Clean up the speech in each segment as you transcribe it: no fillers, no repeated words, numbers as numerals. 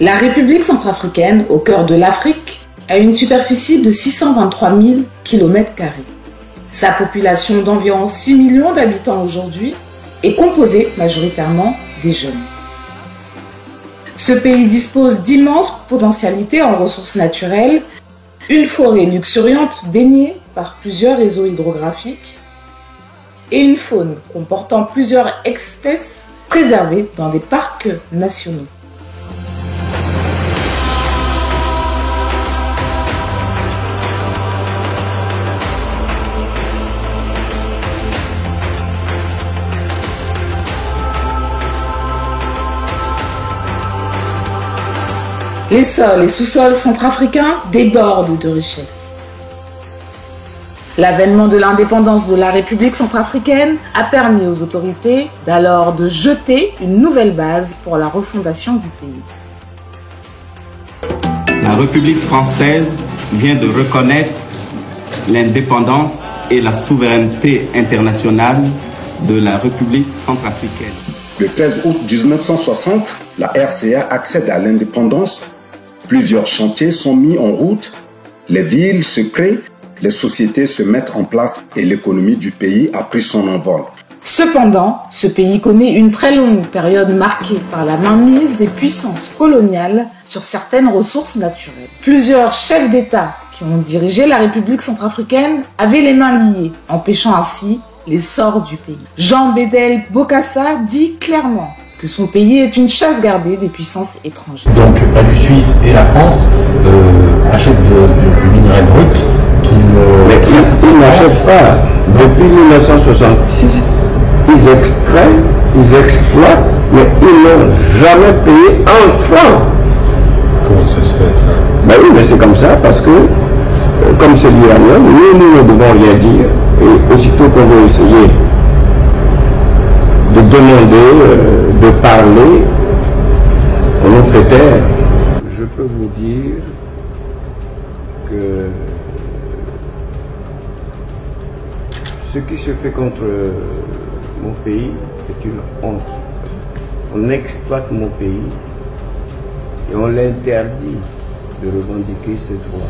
La République centrafricaine, au cœur de l'Afrique, a une superficie de 623 000 km². Sa population d'environ 6 millions d'habitants aujourd'hui est composée majoritairement des jeunes. Ce pays dispose d'immenses potentialités en ressources naturelles, une forêt luxuriante baignée par plusieurs réseaux hydrographiques et une faune comportant plusieurs espèces préservées dans des parcs nationaux. Les sols et sous-sols centrafricains débordent de richesses. L'avènement de l'indépendance de la République centrafricaine a permis aux autorités d'alors de jeter une nouvelle base pour la refondation du pays. La République française vient de reconnaître l'indépendance et la souveraineté internationale de la République centrafricaine. Le 13 août 1960, la RCA accède à l'indépendance. Plusieurs chantiers sont mis en route, les villes se créent, les sociétés se mettent en place et l'économie du pays a pris son envol. Cependant, ce pays connaît une très longue période marquée par la mainmise des puissances coloniales sur certaines ressources naturelles. Plusieurs chefs d'État qui ont dirigé la République centrafricaine avaient les mains liées, empêchant ainsi l'essor du pays. Jean Bédel Bokassa dit clairement que son pays est une chasse gardée des puissances étrangères. Donc la Suisse et la France achètent du minerai brut ils n'achètent pas. Depuis 1966, ils extraient, ils exploitent, mais ils n'ont jamais payé un franc. Comment ça se fait ça? Ben oui, mais c'est comme ça parce que, comme c'est l'uranium, nous ne devons rien dire. Et aussitôt qu'on veut essayer de demander, de parler, on nous fait taire. Je peux vous dire que ce qui se fait contre mon pays est une honte. On exploite mon pays et on l'interdit de revendiquer ses droits.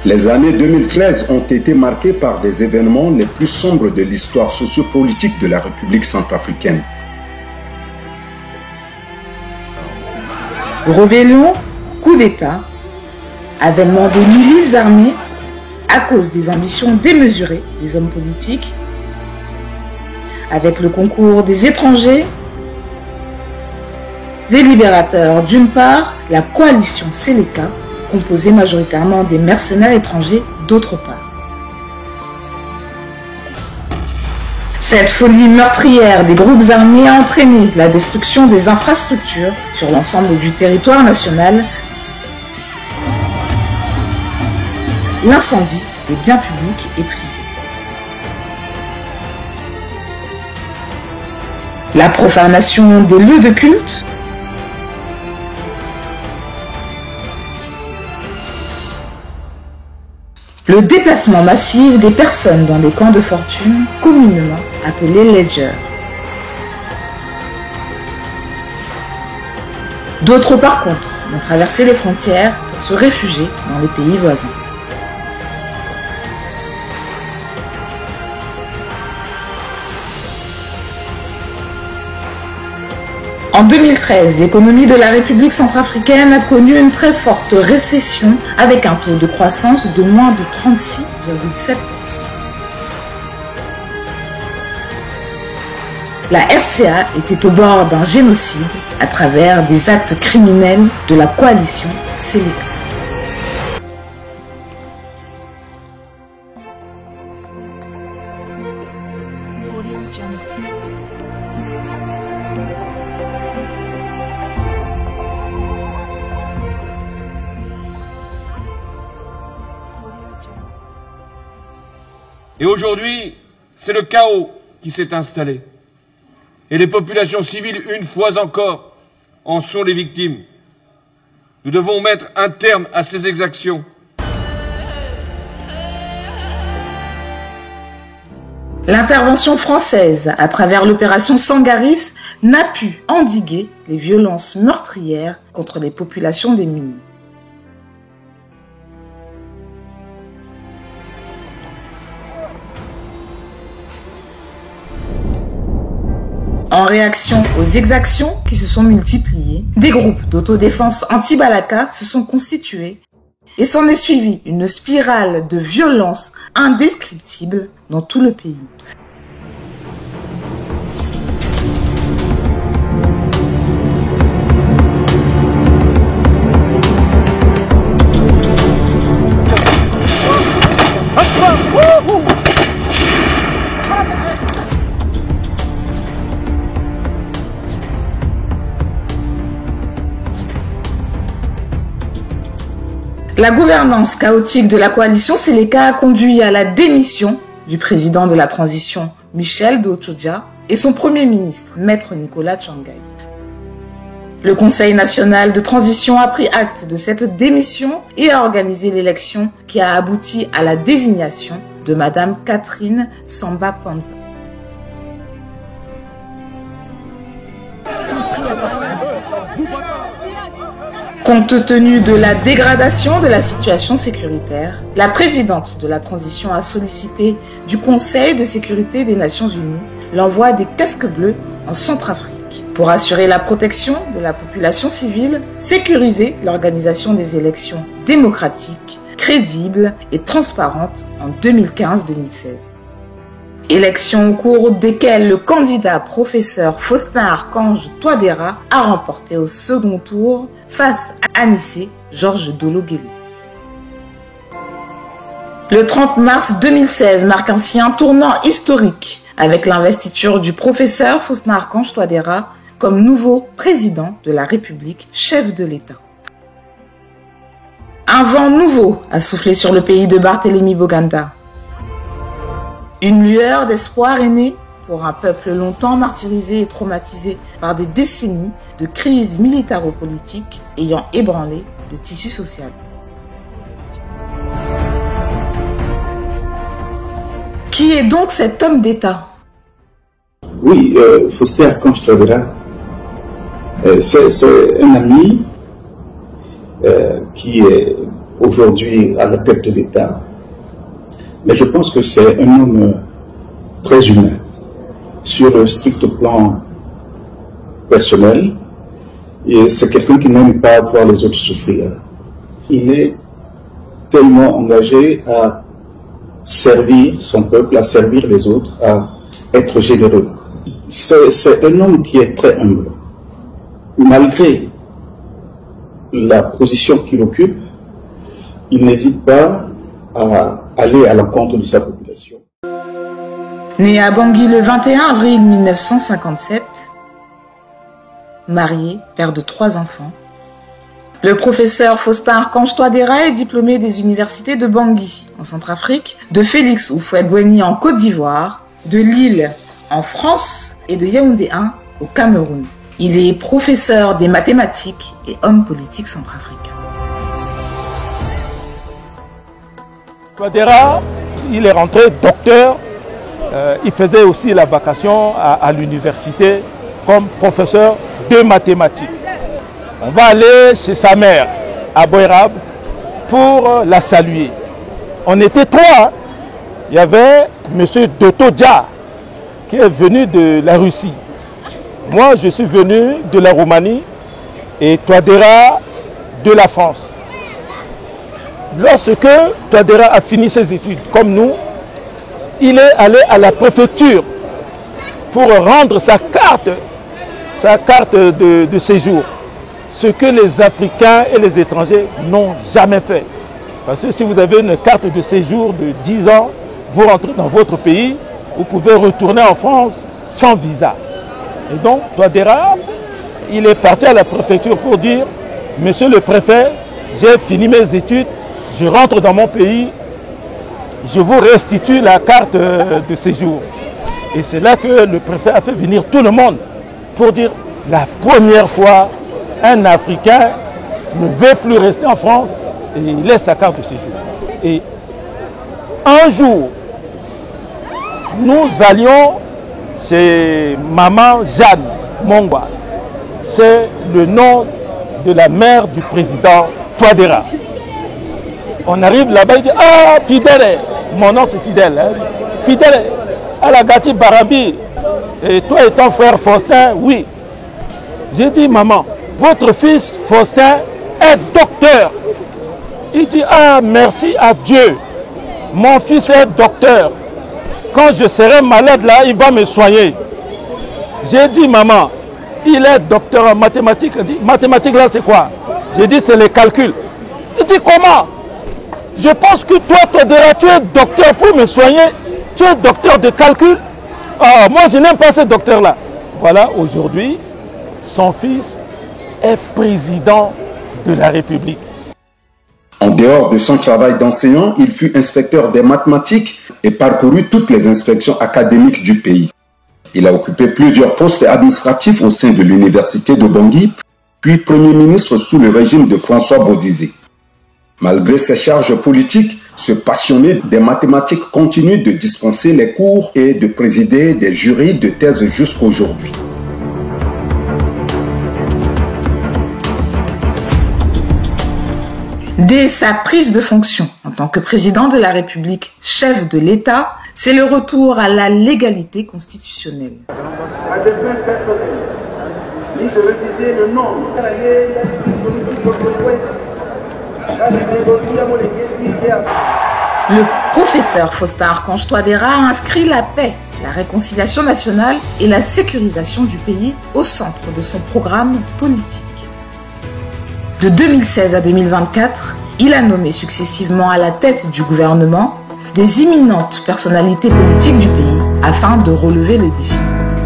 Les années 2013 ont été marquées par des événements les plus sombres de l'histoire sociopolitique de la République centrafricaine. Rébellion, coup d'État, avènement des milices armées à cause des ambitions démesurées des hommes politiques, avec le concours des étrangers, les libérateurs d'une part, la coalition Séléka, composée majoritairement des mercenaires étrangers d'autre part. Cette folie meurtrière des groupes armés a entraîné la destruction des infrastructures sur l'ensemble du territoire national, l'incendie des biens publics et privés, la profanation des lieux de culte, le déplacement massif des personnes dans les camps de fortune, communément appelés ledgers. D'autres, par contre, ont traversé les frontières pour se réfugier dans les pays voisins. En 2013, l'économie de la République centrafricaine a connu une très forte récession avec un taux de croissance de moins de 36,7%. La RCA était au bord d'un génocide à travers des actes criminels de la coalition Séléka. Et aujourd'hui, c'est le chaos qui s'est installé. Et les populations civiles, une fois encore, en sont les victimes. Nous devons mettre un terme à ces exactions. L'intervention française à travers l'opération Sangaris n'a pu endiguer les violences meurtrières contre les populations démunies. En réaction aux exactions qui se sont multipliées, des groupes d'autodéfense anti-Balaka se sont constitués et s'en est suivi une spirale de violence indescriptible dans tout le pays. La gouvernance chaotique de la coalition Seleka a conduit à la démission du président de la transition, Michel Dotchodja, et son premier ministre, Maître Nicolas Tchangaï. Le Conseil national de transition a pris acte de cette démission et a organisé l'élection qui a abouti à la désignation de Madame Catherine Samba Panza. Compte tenu de la dégradation de la situation sécuritaire, la présidente de la transition a sollicité du Conseil de sécurité des Nations Unies l'envoi des casques bleus en Centrafrique pour assurer la protection de la population civile, sécuriser l'organisation des élections démocratiques, crédibles et transparentes en 2015-2016. Élections au cours desquelles le candidat professeur Faustin Archange Touadéra a remporté au second tour face à Anissé Georges Dolo-Guélé. Le 30 mars 2016 marque ainsi un tournant historique avec l'investiture du professeur Faustin Archange Touadéra comme nouveau président de la République, chef de l'État. Un vent nouveau a soufflé sur le pays de Barthélemy Boganda. Une lueur d'espoir est née pour un peuple longtemps martyrisé et traumatisé par des décennies de crises militaro-politiques ayant ébranlé le tissu social. Qui est donc cet homme d'État? Oui, Faustin Archange Touadéra, c'est un ami qui est aujourd'hui à la tête de l'État. Mais je pense que c'est un homme très humain, sur le strict plan personnel, et c'est quelqu'un qui n'aime pas voir les autres souffrir. Il est tellement engagé à servir son peuple, à servir les autres, à être généreux. C'est un homme qui est très humble. Malgré la position qu'il occupe, il n'hésite pas à aller à l'encontre de sa population. Né à Bangui le 21 avril 1957, marié, père de 3 enfants, le professeur Faustin Archange Touadéra est diplômé des universités de Bangui en Centrafrique, de Félix Houphouët-Boigny en Côte d'Ivoire, de Lille en France et de Yaoundé 1 au Cameroun. Il est professeur des mathématiques et homme politique centrafricain. Touadéra, il est rentré docteur, il faisait aussi la vacation à l'université comme professeur de mathématiques. On va aller chez sa mère à Boérab pour la saluer. On était 3. Il y avait M. Dotchodja qui est venu de la Russie. Moi, je suis venu de la Roumanie et Touadéra de la France. Lorsque Touadéra a fini ses études, comme nous, il est allé à la préfecture pour rendre sa carte de séjour. Ce que les Africains et les étrangers n'ont jamais fait. Parce que si vous avez une carte de séjour de 10 ans, vous rentrez dans votre pays, vous pouvez retourner en France sans visa. Et donc, Touadéra, il est parti à la préfecture pour dire « Monsieur le préfet, j'ai fini mes études, je rentre dans mon pays, je vous restitue la carte de séjour. » Et c'est là que le préfet a fait venir tout le monde pour dire la première fois, un Africain ne veut plus rester en France et il laisse sa carte de séjour. Et un jour, nous allions chez Maman Jeanne Mongwa. C'est le nom de la mère du président Touadéra. On arrive là-bas, il dit « Ah, Fidèle !» Mon nom c'est Fidèle. Hein. Fidèle, Alagati Barabi. Et toi et ton frère Faustin, oui. J'ai dit « Maman, votre fils Faustin est docteur. » Il dit « Ah, merci à Dieu. Mon fils est docteur. Quand je serai malade là, il va me soigner. » J'ai dit « Maman, il est docteur en mathématiques. » Il dit « Mathématiques là, c'est quoi ?» J'ai dit « C'est les calculs. » Il dit « Comment ? Je pense que toi, tu es docteur pour me soigner. Tu es docteur de calcul. Ah, moi, je n'aime pas ce docteur-là. » Voilà, aujourd'hui, son fils est président de la République. En dehors de son travail d'enseignant, il fut inspecteur des mathématiques et parcourut toutes les inspections académiques du pays. Il a occupé plusieurs postes administratifs au sein de l'université de Bangui, puis Premier ministre sous le régime de François Bozizé. Malgré ses charges politiques, ce passionné des mathématiques continue de dispenser les cours et de présider des jurys de thèse jusqu'à aujourd'hui. Dès sa prise de fonction en tant que président de la République, chef de l'État, c'est le retour à la légalité constitutionnelle. Le professeur Faustin Archange Touadéra a inscrit la paix, la réconciliation nationale et la sécurisation du pays au centre de son programme politique. De 2016 à 2024, il a nommé successivement à la tête du gouvernement des imminentes personnalités politiques du pays afin de relever les défis.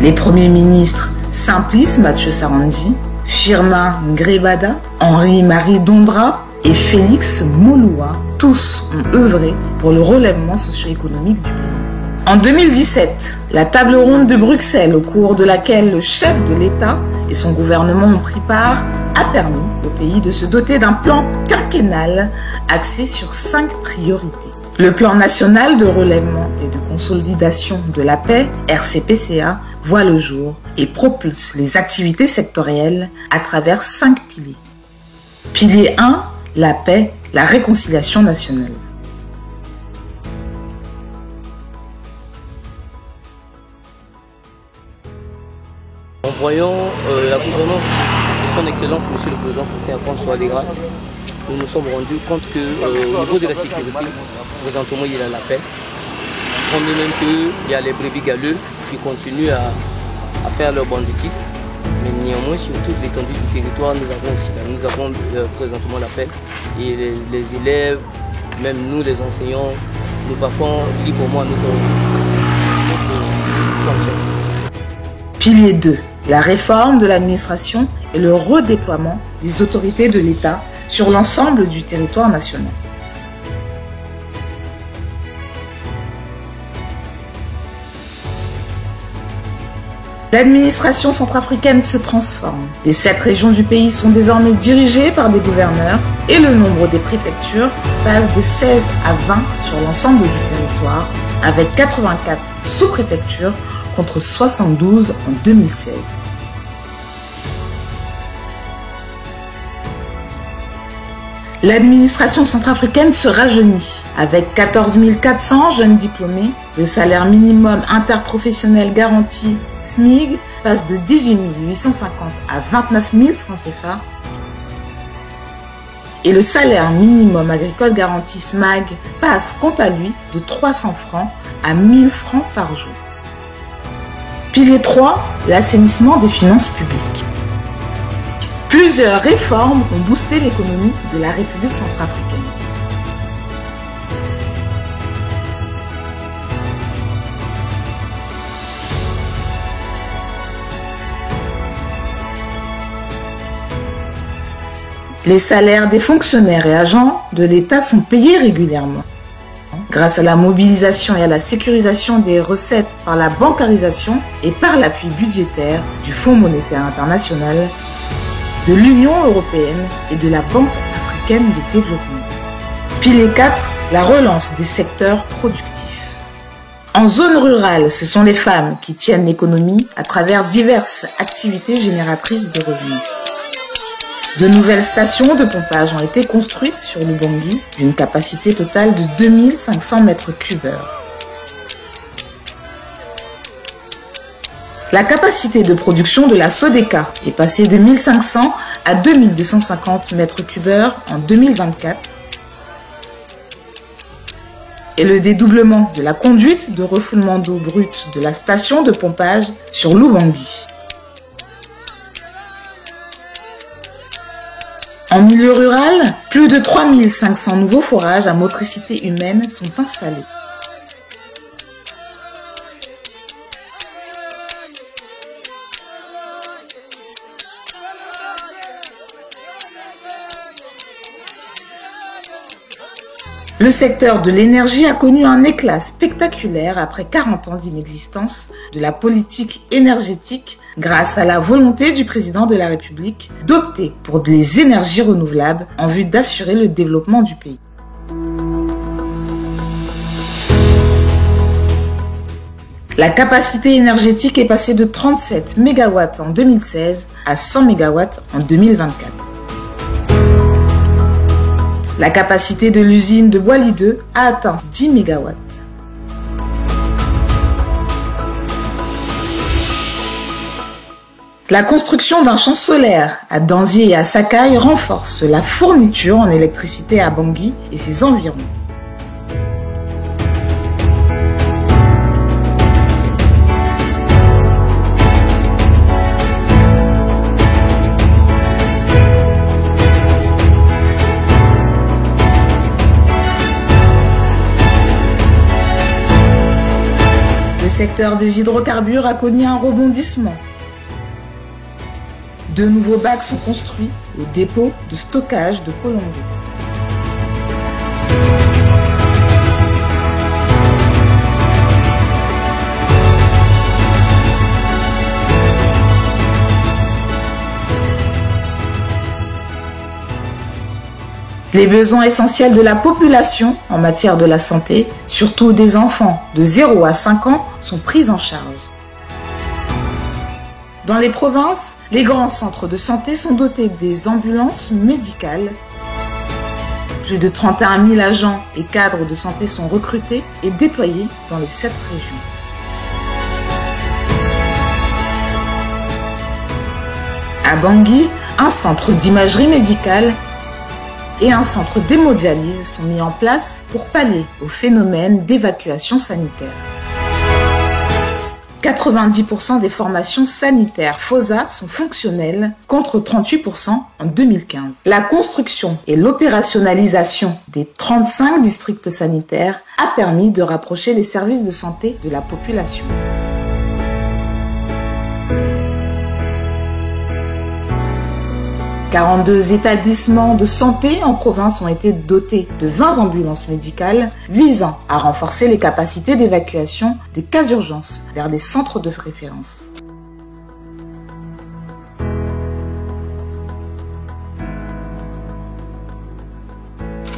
Les premiers ministres Simplice Mathieu Sarandji, Firmin Ngrebada, Henri-Marie Dondra et Félix Moloua, tous ont œuvré pour le relèvement socio-économique du pays. En 2017, la table ronde de Bruxelles, au cours de laquelle le chef de l'État et son gouvernement ont pris part, a permis au pays de se doter d'un plan quinquennal axé sur 5 priorités. Le plan national de relèvement et de consolidation de la paix, RCPCA, voit le jour et propulse les activités sectorielles à travers 5 piliers. Pilier 1, la paix, la réconciliation nationale. En voyant la gouvernance de son Excellence, Monsieur le Président Faustin Archange Touadéra, nous nous sommes rendus compte qu'au niveau de la sécurité, présentement il y a la paix. On dit même qu'il y a les brebis galeux qui continuent à faire leur banditisme. Mais néanmoins, sur toute l'étendue du territoire, nous avons présentement la paix. Et les élèves, même nous les enseignants, nous vaquons librement à notre fonctionnement. Pilier 2. La réforme de l'administration et le redéploiement des autorités de l'État sur l'ensemble du territoire national. L'administration centrafricaine se transforme. Les 7 régions du pays sont désormais dirigées par des gouverneurs et le nombre des préfectures passe de 16 à 20 sur l'ensemble du territoire, avec 84 sous-préfectures contre 72 en 2016. L'administration centrafricaine se rajeunit. Avec 14 400 jeunes diplômés, le salaire minimum interprofessionnel garanti SMIG passe de 18 850 à 29 000 francs CFA et le salaire minimum agricole garanti SMAG passe quant à lui de 300 francs à 1000 francs par jour. Pilier 3, l'assainissement des finances publiques. Plusieurs réformes ont boosté l'économie de la République centrafricaine. Les salaires des fonctionnaires et agents de l'État sont payés régulièrement. Grâce à la mobilisation et à la sécurisation des recettes par la bancarisation et par l'appui budgétaire du Fonds monétaire international, de l'Union européenne et de la Banque africaine de développement. Pilier 4, la relance des secteurs productifs. En zone rurale, ce sont les femmes qui tiennent l'économie à travers diverses activités génératrices de revenus. De nouvelles stations de pompage ont été construites sur l'Ubangi d'une capacité totale de 2500 mètres cubes. La capacité de production de la Sodeka est passée de 1500 à 2250 mètres cubes en 2024. Et le dédoublement de la conduite de refoulement d'eau brute de la station de pompage sur l'Ubangi. En milieu rural, plus de 3500 nouveaux forages à motricité humaine sont installés. Le secteur de l'énergie a connu un éclat spectaculaire après 40 ans d'inexistence de la politique énergétique grâce à la volonté du président de la République d'opter pour les énergies renouvelables en vue d'assurer le développement du pays. La capacité énergétique est passée de 37 MW en 2016 à 100 MW en 2024. La capacité de l'usine de Boili 2 a atteint 10 MW. La construction d'un champ solaire à Danzié et à Sakai renforce la fourniture en électricité à Bangui et ses environs. Le secteur des hydrocarbures a connu un rebondissement. De nouveaux bacs sont construits au dépôt de stockage de Colombo. Les besoins essentiels de la population en matière de la santé, surtout des enfants de 0 à 5 ans, sont pris en charge. Dans les provinces, les grands centres de santé sont dotés des ambulances médicales. Plus de 31 000 agents et cadres de santé sont recrutés et déployés dans les 7 régions. À Bangui, un centre d'imagerie médicale et un centre d'hémodialyse sont mis en place pour pallier au phénomène d'évacuation sanitaire. 90% des formations sanitaires FOSA sont fonctionnelles, contre 38% en 2015. La construction et l'opérationnalisation des 35 districts sanitaires a permis de rapprocher les services de santé de la population. « 42 établissements de santé en province ont été dotés de 20 ambulances médicales visant à renforcer les capacités d'évacuation des cas d'urgence vers des centres de référence.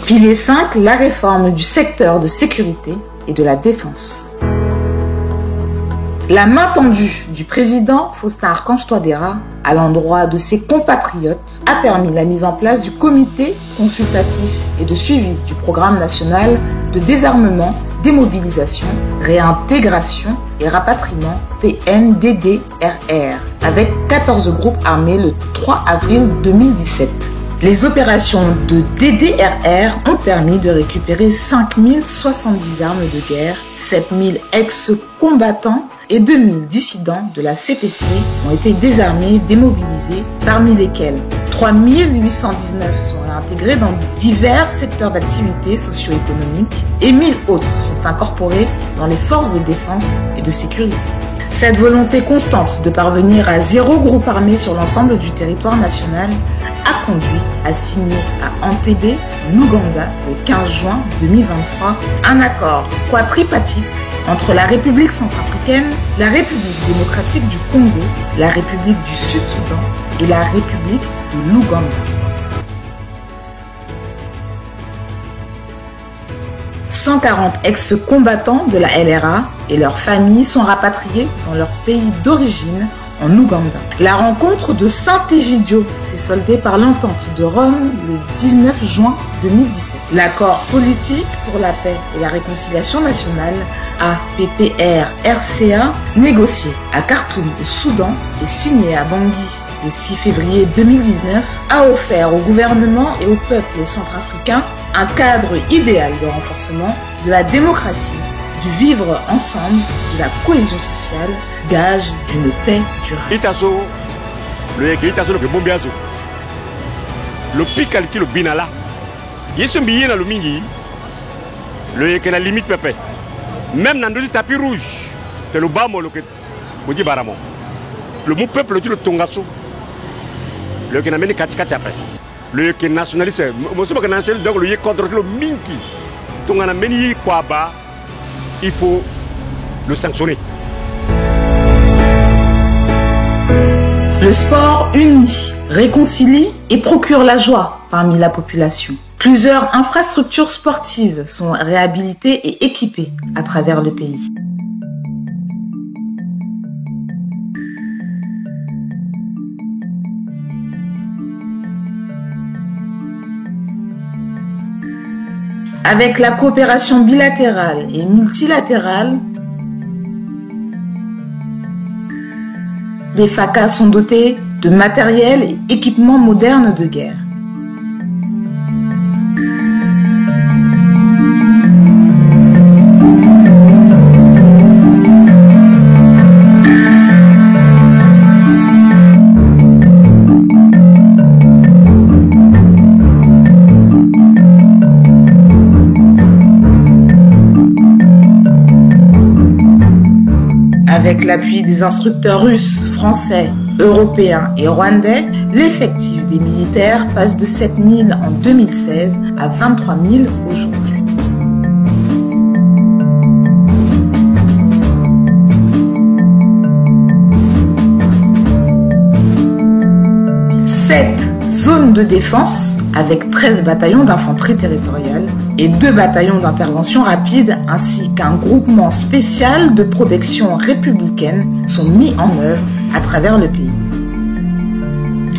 Pilier 5, la réforme du secteur de sécurité et de la défense. La main tendue du président Faustin Archange Touadéra à l'endroit de ses compatriotes a permis la mise en place du comité consultatif et de suivi du programme national de désarmement, démobilisation, réintégration et rapatriement PNDDRR avec 14 groupes armés le 3 avril 2017. Les opérations de DDRR ont permis de récupérer 5070 armes de guerre, 7000 ex-combattants et 2000 dissidents de la CPC ont été désarmés, démobilisés, parmi lesquels 3819 sont réintégrés dans divers secteurs d'activité socio-économique et 1000 autres sont incorporés dans les forces de défense et de sécurité. Cette volonté constante de parvenir à 0 groupe armé sur l'ensemble du territoire national a conduit à signer à Entebbe, en Ouganda, le 15 juin 2023, un accord quadripartite entre la République centrafricaine, la République démocratique du Congo, la République du Sud-Soudan et la République de l'Ouganda. « 140 ex-combattants de la LRA et leurs familles sont rapatriés dans leur pays d'origine en Ouganda. La rencontre de Saint-Égidio s'est soldée par l'entente de Rome le 19 juin 2017. L'accord politique pour la paix et la réconciliation nationale, APPR-RCA, négocié à Khartoum au Soudan et signé à Bangui le 6 février 2019, a offert au gouvernement et au peuple centrafricain un cadre idéal de renforcement de la démocratie, du vivre ensemble, de la cohésion sociale, gage d'une paix durable. Le pical qui le binala, il se billet dans le mingi, le la limite pépé. Même dans le tapis rouge, c'est le bas le que baramo. Le mot peuple le tongasso, le qui n'a mené katikati après. Le qui est nationaliste, moi je suis nationaliste donc le contre le mingi. Tongana meni quoi bas, il faut le sanctionner. Le sport unit, réconcilie et procure la joie parmi la population. Plusieurs infrastructures sportives sont réhabilitées et équipées à travers le pays. Avec la coopération bilatérale et multilatérale, les FACA sont dotés de matériel et équipements modernes de guerre. Avec l'appui des instructeurs russes, français, européens et rwandais, l'effectif des militaires passe de 7 000 en 2016 à 23 000 aujourd'hui. Sept zones de défense avec 13 bataillons d'infanterie territoriale et 2 bataillons d'intervention rapide ainsi qu'un groupement spécial de protection républicaine sont mis en œuvre à travers le pays.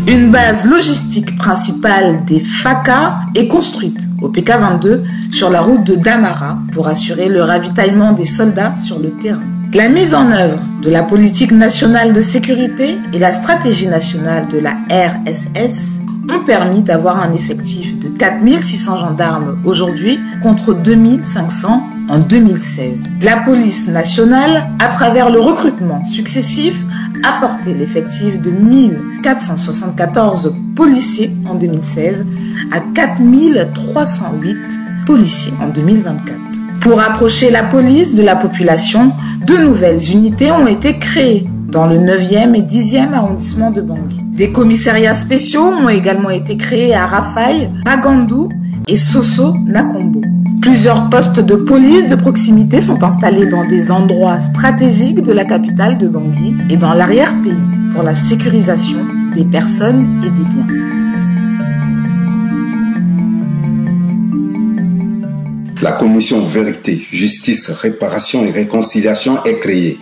Une base logistique principale des FACA est construite au PK22 sur la route de Damara pour assurer le ravitaillement des soldats sur le terrain. La mise en œuvre de la politique nationale de sécurité et la stratégie nationale de la RSS ont permis d'avoir un effectif de 4600 gendarmes aujourd'hui contre 2500 en 2016. La police nationale, à travers le recrutement successif, a porté l'effectif de 1474 policiers en 2016 à 4308 policiers en 2024. Pour approcher la police de la population, 2 nouvelles unités ont été créées dans le 9e et 10e arrondissement de Bangui. Des commissariats spéciaux ont également été créés à Rafai, Bagandou et Soso Nakombo. Plusieurs postes de police de proximité sont installés dans des endroits stratégiques de la capitale de Bangui et dans l'arrière-pays pour la sécurisation des personnes et des biens. La commission Vérité, Justice, Réparation et Réconciliation est créée.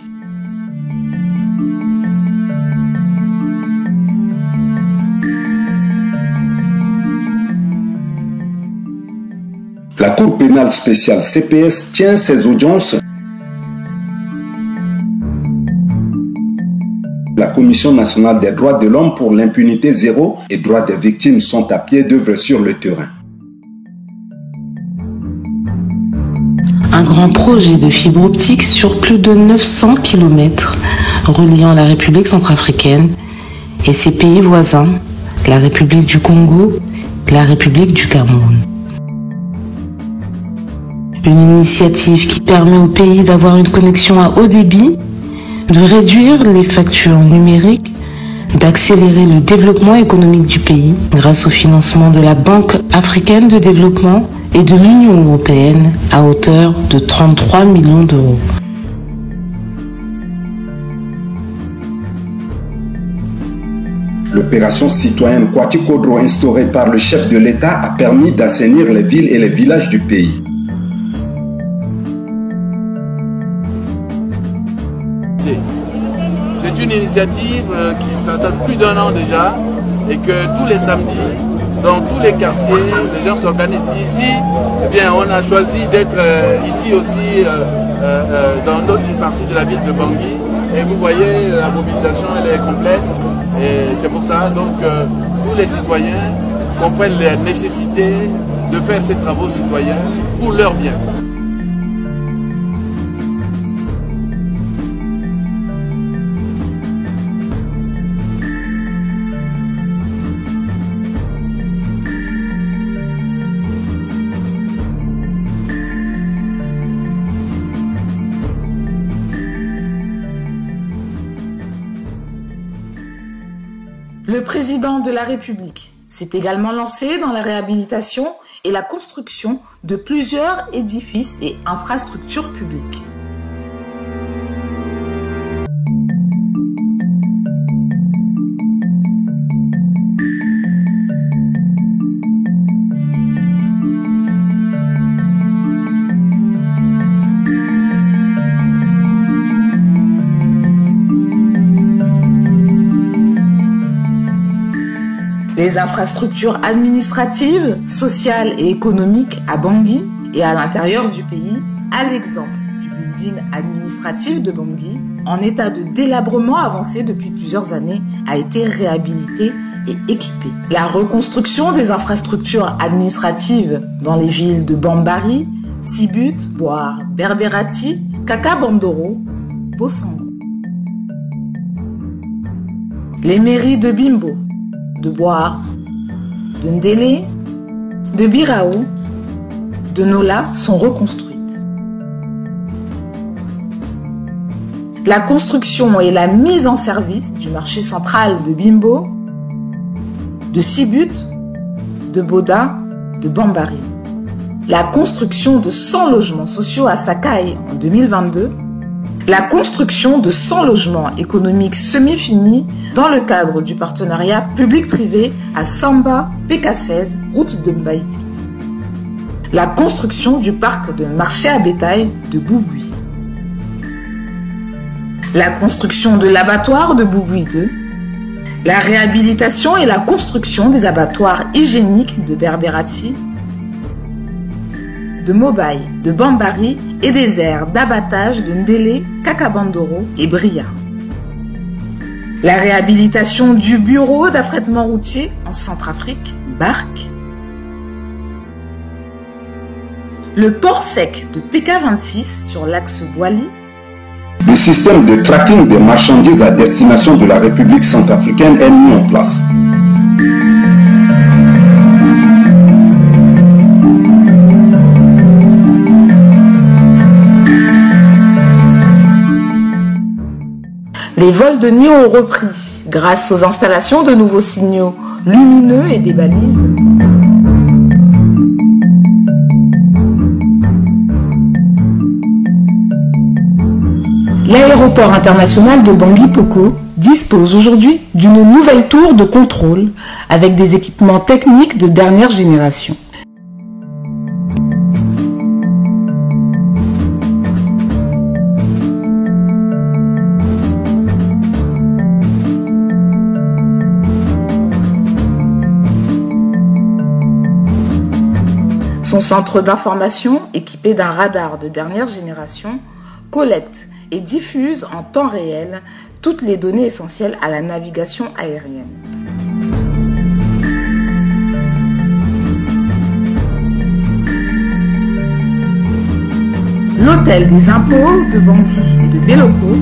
La Cour pénale spéciale CPS tient ses audiences. La Commission nationale des droits de l'homme pour l'impunité zéro et droits des victimes sont à pied d'œuvre sur le terrain. Un grand projet de fibre optique sur plus de 900 km reliant la République centrafricaine et ses pays voisins, la République du Congo, la République du Cameroun. Une initiative qui permet au pays d'avoir une connexion à haut débit, de réduire les factures numériques, d'accélérer le développement économique du pays grâce au financement de la Banque africaine de développement et de l'Union européenne à hauteur de 33 millions d'euros. Le l'opération citoyenne Kwati Kodro instaurée par le chef de l'État a permis d'assainir les villes et les villages du pays. C'est une initiative qui s'en date plus d'un an déjà et que tous les samedis, dans tous les quartiers, les gens s'organisent. Ici, eh bien, on a choisi d'être ici aussi dans notre partie de la ville de Bangui. Et vous voyez, la mobilisation elle est complète. Et c'est pour ça donc tous les citoyens comprennent la nécessité de faire ces travaux citoyens pour leur bien. Le président de la République s'est également lancé dans la réhabilitation et la construction de plusieurs édifices et infrastructures publiques. Les infrastructures administratives, sociales et économiques à Bangui et à l'intérieur du pays, à l'exemple du building administratif de Bangui, en état de délabrement avancé depuis plusieurs années, a été réhabilité et équipé. La reconstruction des infrastructures administratives dans les villes de Bambari, Sibut, Boar, Berberati, Kakabandoro, Bosango. Les mairies de Bimbo, de Boar, de Ndélé, de Biraou, de Nola sont reconstruites. La construction et la mise en service du marché central de Bimbo, de Sibut, de Boda, de Bambari. La construction de 100 logements sociaux à Sakai en 2022. La construction de 100 logements économiques semi-finis dans le cadre du partenariat public-privé à Samba, PK16, route de Mbaïti. La construction du parc de marché à bétail de Bougui. La construction de l'abattoir de Bougui 2. La réhabilitation et la construction des abattoirs hygiéniques de Berberati, de Mobaye, de Bambari et des aires d'abattage de Ndélé, Kakabandoro et Bria. La réhabilitation du bureau d'affrètement routier en Centrafrique, Bark. Le port sec de PK26 sur l'axe Boali. Le système de tracking des marchandises à destination de la République centrafricaine est mis en place. Les vols de nuit ont repris grâce aux installations de nouveaux signaux lumineux et des balises. L'aéroport international de Bangui-Poko dispose aujourd'hui d'une nouvelle tour de contrôle avec des équipements techniques de dernière génération. Son centre d'information, équipé d'un radar de dernière génération, collecte et diffuse en temps réel toutes les données essentielles à la navigation aérienne. L'hôtel des impôts de Bangui et de Béloko,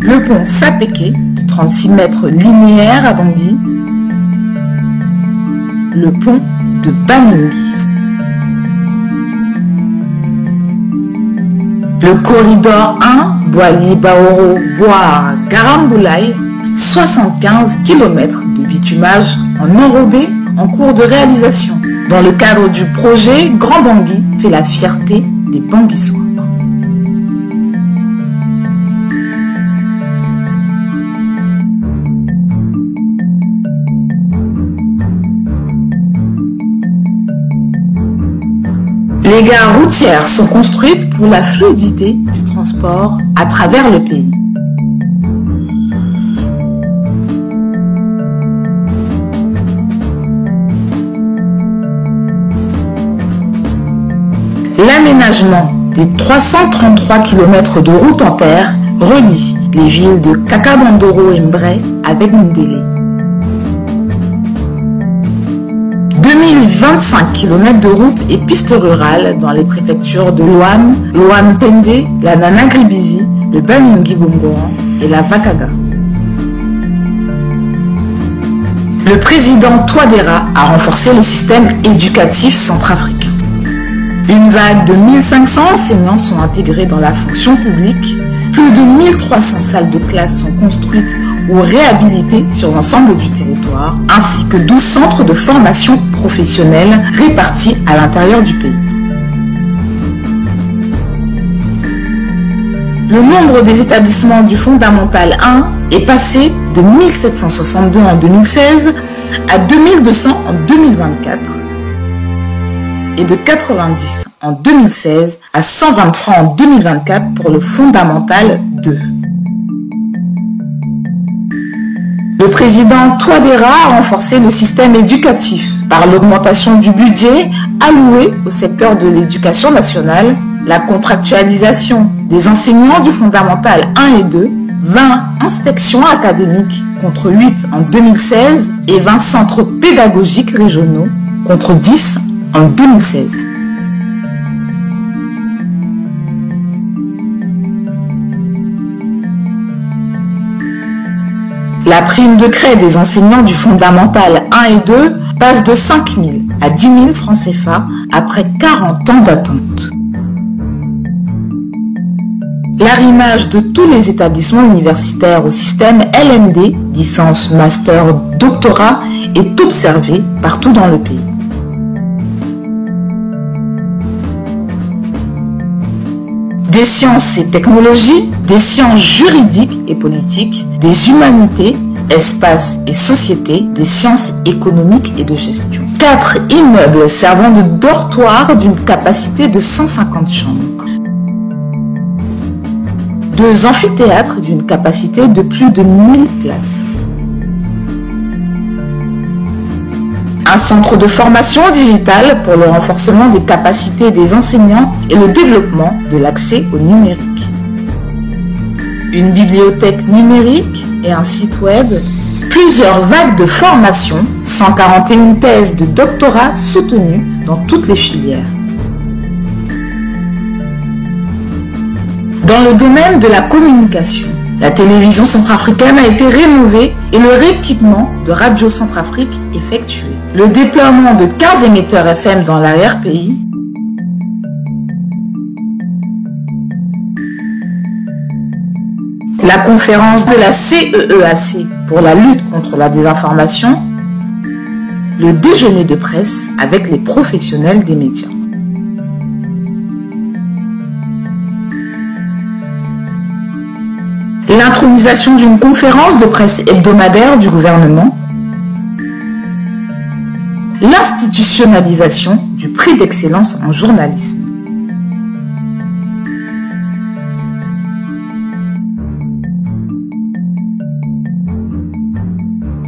le pont Sapeke de 36 mètres linéaires à Bangui, le pont de Banongi. Le corridor 1, Boali-Baoro, Boar, Garamboulaye, 75 km de bitumage en enrobé en cours de réalisation. Dans le cadre du projet Grand Bangui, fait la fierté des Banguissois. Les gares routières sont construites pour la fluidité du transport à travers le pays. L'aménagement des 333 km de route en terre relie les villes de Kakabandoro et Mbré avec Ndélé. 2025 km de routes et pistes rurales dans les préfectures de Loam, Loam-Pende, la Nana-Gribizi, le Bamingi-Bongoran et la Vakaga. Le président Touadéra a renforcé le système éducatif centrafricain. Une vague de 1500 enseignants sont intégrés dans la fonction publique. Plus de 1300 salles de classe sont construites ou réhabilitées sur l'ensemble du territoire, ainsi que 12 centres de formation professionnelle répartis à l'intérieur du pays. Le nombre des établissements du Fondamental 1 est passé de 1762 en 2016 à 2200 en 2024 et de 90 en 2016 à 123 en 2024 pour le Fondamental 2. Le président Touadéra a renforcé le système éducatif par l'augmentation du budget alloué au secteur de l'éducation nationale, la contractualisation des enseignants du Fondamental 1 et 2, 20 inspections académiques contre 8 en 2016 et 20 centres pédagogiques régionaux contre 10 en 2016. La prime de craie des enseignants du Fondamental 1 et 2 passe de 5 000 à 10 000 francs CFA après 40 ans d'attente. L'arrimage de tous les établissements universitaires au système LMD, licence, master, doctorat, est observé partout dans le pays. Des sciences et technologies, des sciences juridiques et politiques, des humanités, espaces et sociétés, des sciences économiques et de gestion. 4 immeubles servant de dortoir d'une capacité de 150 chambres. 2 amphithéâtres d'une capacité de plus de 1000 places. Un centre de formation digitale pour le renforcement des capacités des enseignants et le développement de l'accès au numérique. Une bibliothèque numérique et un site web. Plusieurs vagues de formation, 141 thèses de doctorat soutenues dans toutes les filières. Dans le domaine de la communication, la télévision centrafricaine a été rénovée et le rééquipement de Radio Centrafrique effectué. Le déploiement de 15 émetteurs FM dans l'arrière-pays. La conférence de la CEEAC pour la lutte contre la désinformation. Le déjeuner de presse avec les professionnels des médias. L'intronisation d'une conférence de presse hebdomadaire du gouvernement. L'institutionnalisation du prix d'excellence en journalisme.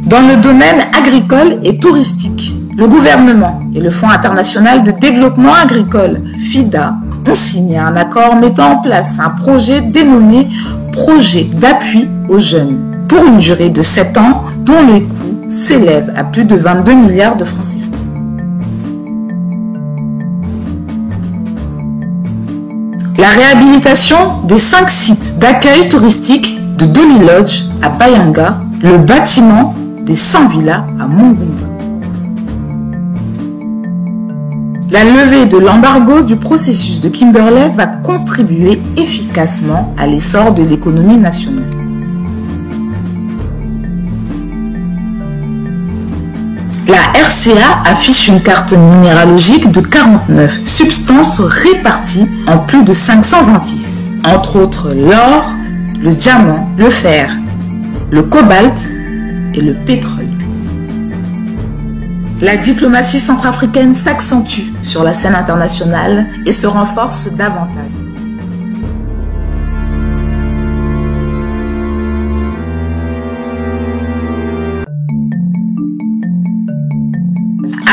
Dans le domaine agricole et touristique, le gouvernement et le Fonds international de développement agricole, FIDA, ont signé un accord mettant en place un projet dénommé Projet d'appui aux jeunes pour une durée de 7 ans dont les coûts s'élèvent à plus de 22 milliards de francs CFA. La réhabilitation des 5 sites d'accueil touristique de Dolly Lodge à Bayanga, le bâtiment des 100 villas à Mongumba. La levée de l'embargo du processus de Kimberley va contribuer efficacement à l'essor de l'économie nationale. La RCA affiche une carte minéralogique de 49 substances réparties en plus de 500 indices, entre autres l'or, le diamant, le fer, le cobalt et le pétrole. La diplomatie centrafricaine s'accentue sur la scène internationale et se renforce davantage.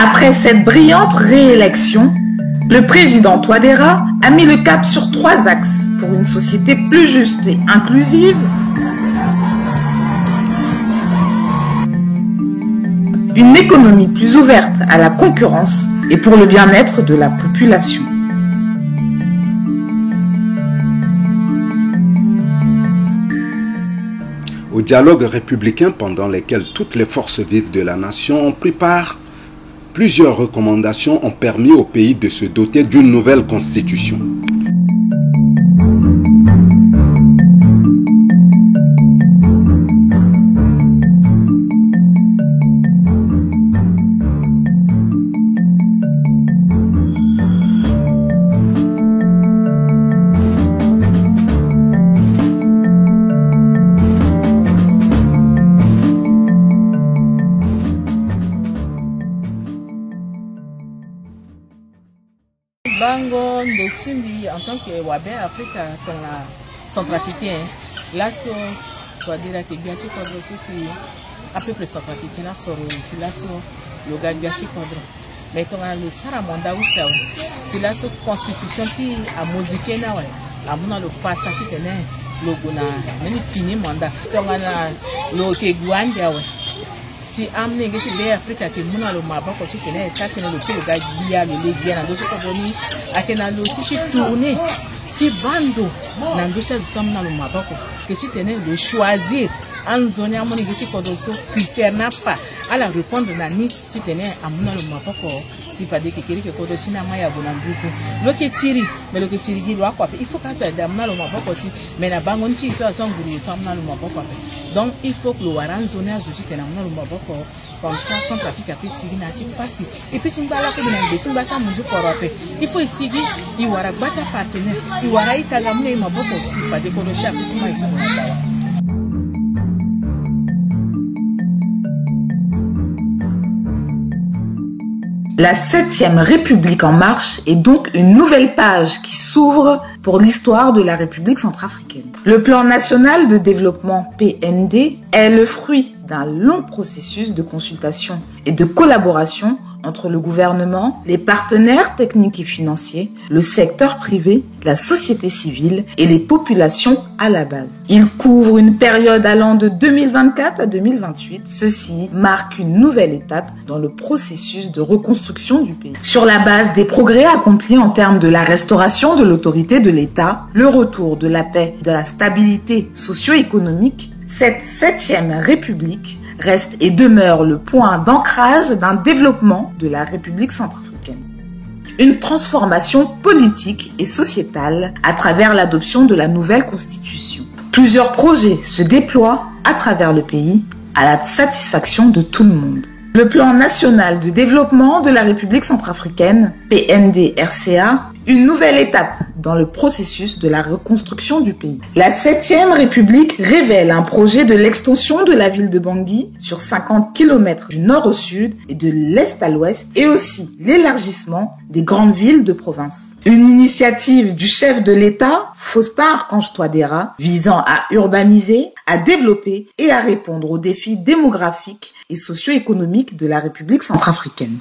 Après cette brillante réélection, le président Touadéra a mis le cap sur 3 axes pour une société plus juste et inclusive, une économie plus ouverte à la concurrence et pour le bien-être de la population. Au dialogue républicain pendant lequel toutes les forces vives de la nation ont pris part, plusieurs recommandations ont permis au pays de se doter d'une nouvelle constitution. Bango Ndochimbi en tant que Wabé Africa dans la centrafricaine, là sur quoi dire que bien sûr qu'on aussi à peu près centrafricaine là sur le gars bien sûr qu'on mais quand le Saramonda ou ça c'est la constitution qui a modifié là ouais la mon le passage qui tenait le gona même fini mandat quand on a le que Guandia ouais si amne ngesi be Africa ke muna lo mabako chikene takene lo chilo gadia lo legia na doso koboni akena lo chichi tourner ti bando na ndosha samna lo mabako ke chitene le choisir en zone amone ngesi kodoso critère na pas à la répondre na ni chitene amuna lo mabako si pas de kekeri ke kodoshi na maya bona nduku lo ke tiri mais lo ke tiri gi lo akwa il faut ka ça damna lo mabako si mais na bango nchi so nguru samna lo mabako donc il faut que le waran zone azuti tena mna lumba boko comme ça Centrafrique a pu signer nasi pasi et puis simbala ko na beso mbasa munju korope il faut sigi i wara bacha partenaire i wara itaga mna maboko si pas de kodosha kusima izona. La 7e République en marche est donc une nouvelle page qui s'ouvre pour l'histoire de la République centrafricaine. Le plan national de développement PND est le fruit d'un long processus de consultation et de collaboration entre le gouvernement, les partenaires techniques et financiers, le secteur privé, la société civile et les populations à la base. Il couvre une période allant de 2024 à 2028. Ceci marque une nouvelle étape dans le processus de reconstruction du pays. Sur la base des progrès accomplis en termes de la restauration de l'autorité de l'État, le retour de la paix, de la stabilité socio-économique, cette 7e République reste et demeure le point d'ancrage d'un développement de la République centrafricaine. Une transformation politique et sociétale à travers l'adoption de la nouvelle constitution. Plusieurs projets se déploient à travers le pays à la satisfaction de tout le monde. Le plan national de développement de la République centrafricaine, PND-RCA, une nouvelle étape dans le processus de la reconstruction du pays. La 7e République révèle un projet de l'extension de la ville de Bangui sur 50 km du nord au sud et de l'est à l'ouest et aussi l'élargissement des grandes villes de province. Une initiative du chef de l'État, Faustin Archange Touadéra, visant à urbaniser, à développer et à répondre aux défis démographiques et socio-économiques de la République centrafricaine.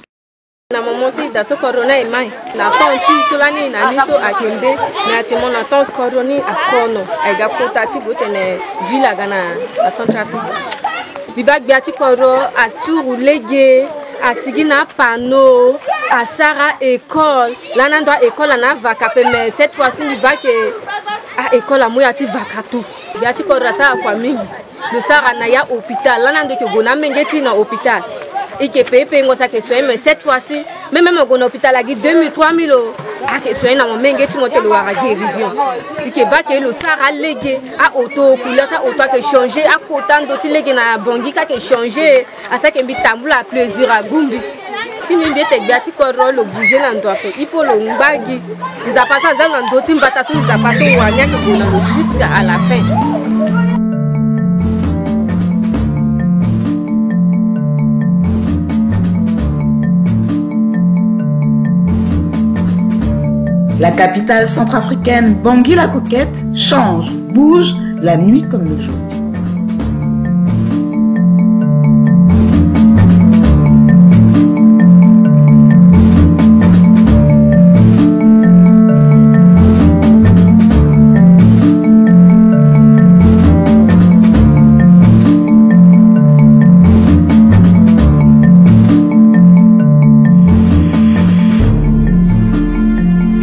Na momosi da so corona e mai na tonchi solani na niso akende na timona tons coroni akono ai ga kota ti gotene villa gana la Centrafrique bi bag biati koro asuru lege asigina pano asara école là na ndo école na vakape mais cette fois-ci bi bag a école amoya ti vakatu biati koro sa kwa mingi le sara na ya hôpital là na ndo ke gona mengeti na hôpital et que paye ngo sa question mais cette fois-ci même au hôpital a 2000 3000 a question na mengeti motel wa guérison et que ba ke le sara légué a auto couleur ta auto que changer a kotan do ti légué na Bangui ka ke changer à ça que mbitambula plaisir à Gumbi si mbi te biati ko rolo bouger na ndo pe il faut le mbagi ils a passé ça na ndo ti mbata so ils a passé wanya ke bona jusqu'à la fin. La capitale centrafricaine, Bangui la Coquette, change, bouge, la nuit comme le jour.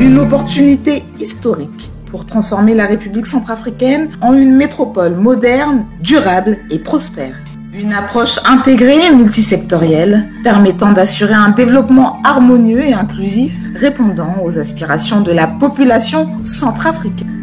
Une opportunité historique pour transformer la République centrafricaine en une métropole moderne, durable et prospère. Une approche intégrée et multisectorielle permettant d'assurer un développement harmonieux et inclusif répondant aux aspirations de la population centrafricaine.